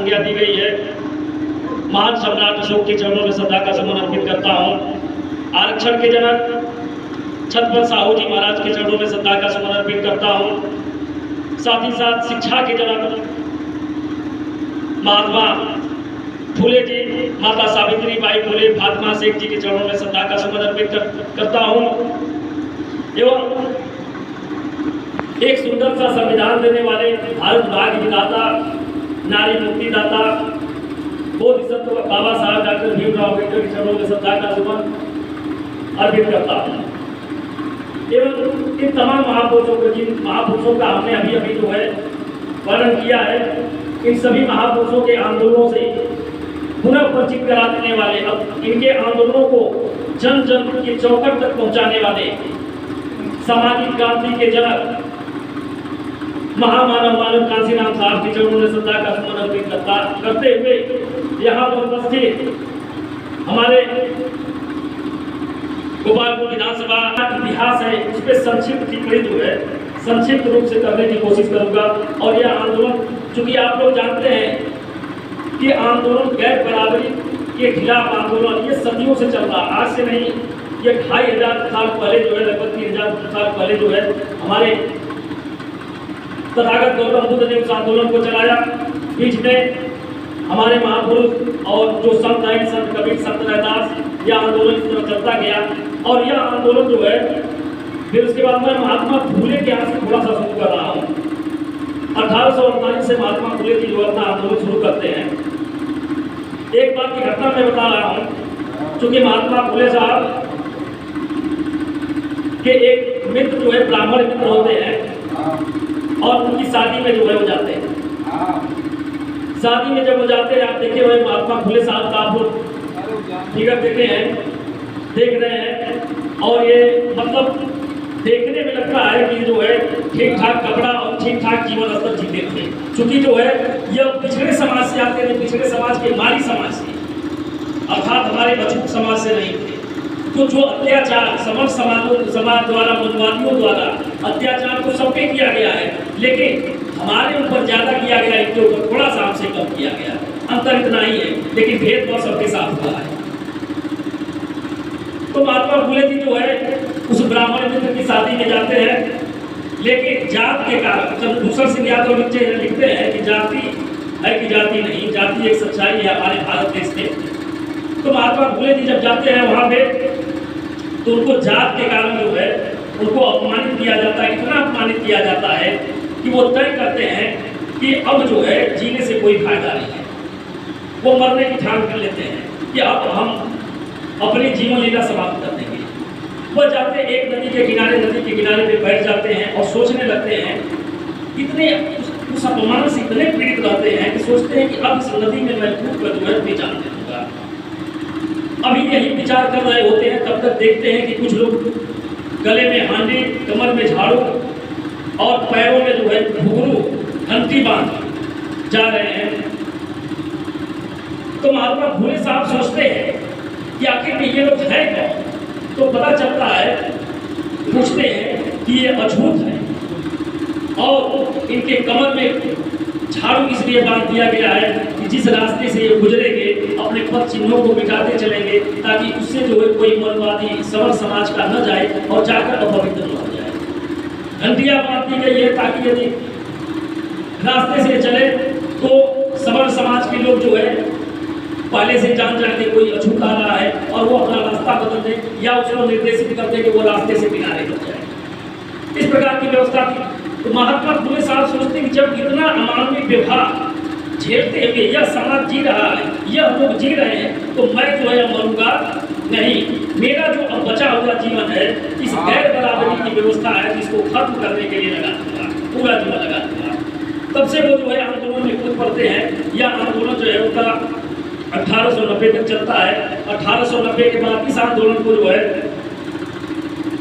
संज्ञा दी गई है। महान सम्राट अशोक के चरणों में श्रद्धा का सुमन अर्पित करता हूँ। आरक्षण के जनक छत्रपति साहू जी महाराज के चरणों में श्रद्धा का सुमन अर्पित करता हूँ। साथ ही साथ शिक्षा के जनक महात्मा फूले जी, माता सावित्री बाई फूले, फातिमा शेख जी के चरणों में श्रद्धा का सुमन अर्पित करता हूँ। एवं एक सुंदर सा संविधान देने वाले भारत भाग्य विधाता, नारी मुक्तिदाता, बोधिसत्व बाबा साहब डॉक्टर भीमराव अम्बेडकर के चरणों में श्रद्धा का सुमन अर्पित करता हूँ। एवं इन तमाम महापुरुषों को, जिन महापुरुषों का हमने अभी अभी जो है वर्णन किया है, इन सभी महापुरुषों के आंदोलनों से पुनः परिचित करा देने वाले, अब इनके आंदोलनों को जन जन के चौखट तक पहुंचाने वाले सामाजिक क्रांति के जनक महामानव मानव कांशीराम साहब के चरणों में श्रद्धा का सुमन अर्पित करते हुए यहाँ पर उपस्थित हमारे गोपालपुर विधानसभा इतिहास है, उस पर संक्षिप्त टिप्पणी जो है संक्षिप्त रूप से करने की कोशिश करूंगा। और यह आंदोलन, चूंकि आप लोग जानते हैं कि आंदोलन गैर बराबरी के खिलाफ आंदोलन ये सदियों से चल रहा, आज से नहीं, ये 2500 साल पहले जो है, लगभग 3000 साल पहले जो है हमारे तथागत गौतम बुद्ध ने उस आंदोलन को चलाया। बीच में हमारे महापुरुष और जो संत हैं, संत कबीर, संत रैदास, यह आंदोलन इस तरह चलता गया। और यह आंदोलन जो है फिर उसके बाद मैं महात्मा फूले के यहाँ से थोड़ा सा शुरू कर रहा हूँ। 1848 से महात्मा फूले जी जो अपना आंदोलन शुरू करते हैं। एक बात की घटना मैं बता रहा हूँ, चूंकि महात्मा फूले साहब के एक मित्र जो है ब्राह्मण मित्र होते हैं और उनकी शादी में जो है वो जाते हैं। शादी में जब वो जाते हैं, आप देखे हुए महात्मा फूले साहब का आप फिगर देखे हैं, देख रहे हैं, और ये मतलब देखने में लगता है कि जो है ठीक ठाक कपड़ा और ठीक ठाक जीवन स्तर जीते थे। चूंकि जो है यह पिछड़े समाज से आते थे, पिछड़े समाज के माली समाज से, अर्थात हमारे बछूक समाज से नहीं थे। तो जो अत्याचार समस्त समाज द्वारा, मनवादियों द्वारा अत्याचार तो सब पे किया गया है, लेकिन हमारे ऊपर ज्यादा किया गया, इनके ऊपर थोड़ा सा हमसे कम किया गया। अंतर इतना ही है, लेकिन भेदभाव सबके साथ हुआ है। तो महात्मा फूले जी जो है उस ब्राह्मण मित्र की शादी में जाते हैं, लेकिन जात के कारण, चंद्रभूषण सिंह यादव लिखते हैं कि जाति है कि जाति नहीं, जाति एक सच्चाई है हमारे भारत देश में। तो महात्मा फूले जी जब जाते हैं वहाँ पे, तो उनको जात के कारण जो है उनको अपमानित किया जाता है, इतना अपमानित किया जाता है कि वो तय करते हैं कि अब जो है जीने से कोई फायदा नहीं है। वो मरने की ठान कर लेते हैं कि अब हम अपनी जीवन लीला समाप्त कर देंगे। वह जाते एक नदी के किनारे पे बैठ जाते हैं और सोचने लगते हैं, इतने उस अपमान से इतने पीड़ित रहते हैं कि सोचते हैं कि अब इस नदी में मैं कूद कर जो है अपनी जान दे दूंगा। अभी यही विचार कर रहे होते हैं, तब तक देखते हैं कि कुछ लोग गले में हांडी, कमर में झाड़ू और पैरों में जो है घुंघरू, घंटी बांध जा रहे हैं। तो महात्मा फूले साहब सोचते हैं कि आखिर में ये लोग हैं कौन। तो पता चलता है, पूछते हैं कि ये अछूत है और इनके कमर में झाड़ू इसलिए बांध दिया गया है कि जिस रास्ते से ये गुजरेंगे अपने पद चिन्हों को मिटाते चलेंगे, ताकि उससे जो है कोई मनवादी समर समाज का न जाए और जाकर अपवित्र न हो जाए। घंटियां बांध दी गई है ताकि यदि रास्ते से चले तो समर समाज के लोग जो है पहले से जान जाते कोई अछूत आ रहा है और वो अपना रास्ता बदल दे या उसको निर्देशित कर दे कि वो रास्ते से किनारे हो जाए। इस प्रकार की व्यवस्था थी। तो महात्मा फूले साहब सोचते हैं कि जब इतना अमानवीय व्यवहार झेलते हुए यह समाज जी रहा है, यह लोग जी रहे हैं, तो मैं जो है मरूंगा नहीं। मेरा जो अब बचा हुआ जीवन है इस गैर बराबरी की व्यवस्था है जिसको खत्म करने के लिए लगा दूंगा, पूरा जीवन लगा दूंगा। तब से वो जो है आंदोलन में कूद पड़ते हैं। यह आंदोलन जो है उनका 1890 तक चलता है। 1890 के बाद इस आंदोलन को जो है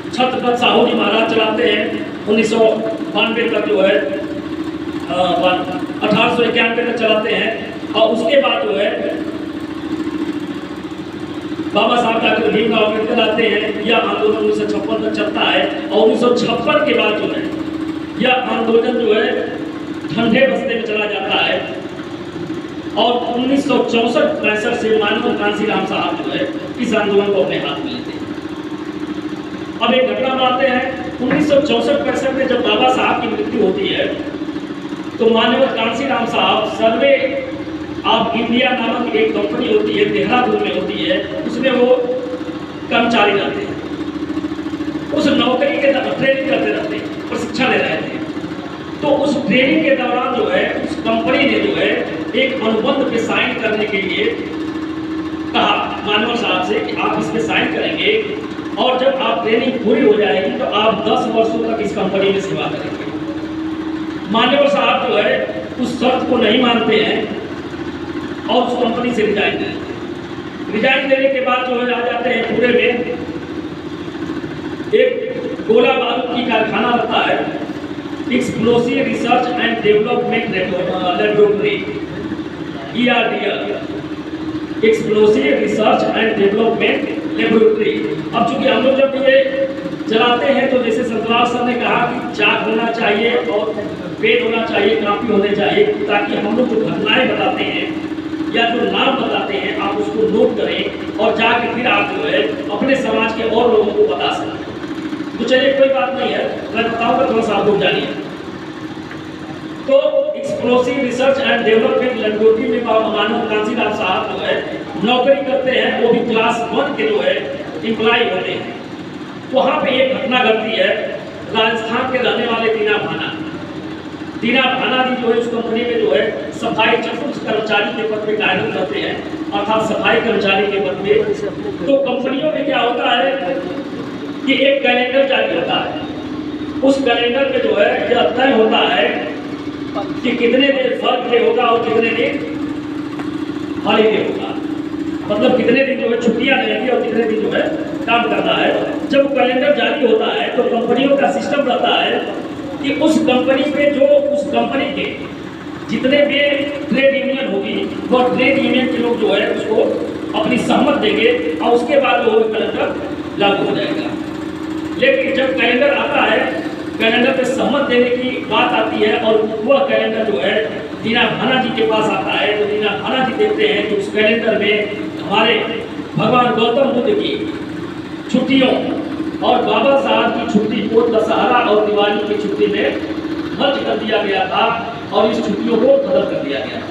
छत्रपति साहू जी महाराज चलाते हैं। 1992 तक जो है 1891 तक चलाते हैं और उसके बाद जो है बाबा साहब डॉक्टर भीमराव अम्बेडकर आते हैं। यह आंदोलन 1956 तक चलता है और 1956 के बाद जो है यह आंदोलन जो है ठंडे बस्ते में चला जाता है। और 1964-65 से मानव कांसीराम साहब जो है इस आंदोलन को अपने हाथ में लेते हैं। अब एक घटना बनाते हैं, 1964-65 में जब बाबा साहब की मृत्यु होती है तो मानव कांसीराम साहब सर्वे ऑफ इंडिया नामक एक कंपनी होती है, देहरादून में होती है, उसमें वो कर्मचारी रहते हैं। उस नौकरी के ट्रेनिंग करते रहते हैं, प्रशिक्षण ले रहे थे। तो उस ट्रेनिंग के दौरान जो है उस कंपनी ने जो है एक अनुबंध पे साइन करने के लिए कहा मानव साहब से कि आप इस पे साइन करेंगे और जब आप ट्रेनिंग पूरी हो जाएगी तो आप 10 वर्षों तक इस कंपनी में सेवा करेंगे। मानव साहब जो है उस शर्त को नहीं मानते हैं और उस कंपनी से रिजाइन देते हैं। रिजाइन देने के बाद जो है आ जाते हैं पूरे में एक गोला बारूद की कारखाना रहता है, explosive research and development laboratory, ERDL, explosive research and development laboratory. अब चूंकि हम लोग जब ये चलाते हैं तो जैसे संतराम सर ने कहा कि चाक होना चाहिए और पेन होना चाहिए, कापी होने चाहिए, ताकि हम लोग जो घटनाएं बताते हैं या जो नाम बताते हैं आप उसको नोट करें और जाके फिर आप जो है अपने समाज के और लोगों को बता सकते हैं। तो चलिए कोई बात नहीं है, मैं बताऊंगा, थोड़ा सा आप लोग जानिए। तो explosive research and development laboratory में मानव कांसीराम साहब जो है नौकरी करते हैं, वो भी क्लास 1 के जो है एम्प्लॉय होते हैं। वहाँ पे एक घटना घटती है, राजस्थान के रहने वाले दीना भाना जी जो है उस कंपनी में जो है सफाई चतुर्थ कर्मचारी के पद पे कार्यरत करते हैं, अर्थात सफाई कर्मचारी के पद पे। तो कंपनियों में क्या होता है कि एक कैलेंडर जारी होता है, उस कैलेंडर पे जो है यह तय होता है कि कितने दिन वर्क डे होगा और कितने दिन हॉलीडे होगा, मतलब कितने दिन जो है छुट्टियां रहेंगी और कितने दिन जो है काम करना है। जब कैलेंडर जारी होता है तो कंपनियों का सिस्टम रहता है कि उस कंपनी पे जो उस कंपनी के जितने भी ट्रेड यूनियन होगी वो ट्रेड यूनियन के लोग जो है उसको अपनी सहमत देंगे और उसके बाद वो कैलेंडर लागू हो जाएगा। लेकिन जब कैलेंडर आता है, कैलेंडर पे सहमत देने की बात आती है और वह कैलेंडर जो है दीना भाना जी के पास आता है, तो दीना भाना जी देखते हैं कि उस कैलेंडर में हमारे भगवान गौतम बुद्ध की छुट्टियों और बाबा साहब की छुट्टी को दशहरा और दिवाली की छुट्टी में मर्ज कर दिया गया था और इस छुट्टियों को खत्म कर दिया गया था।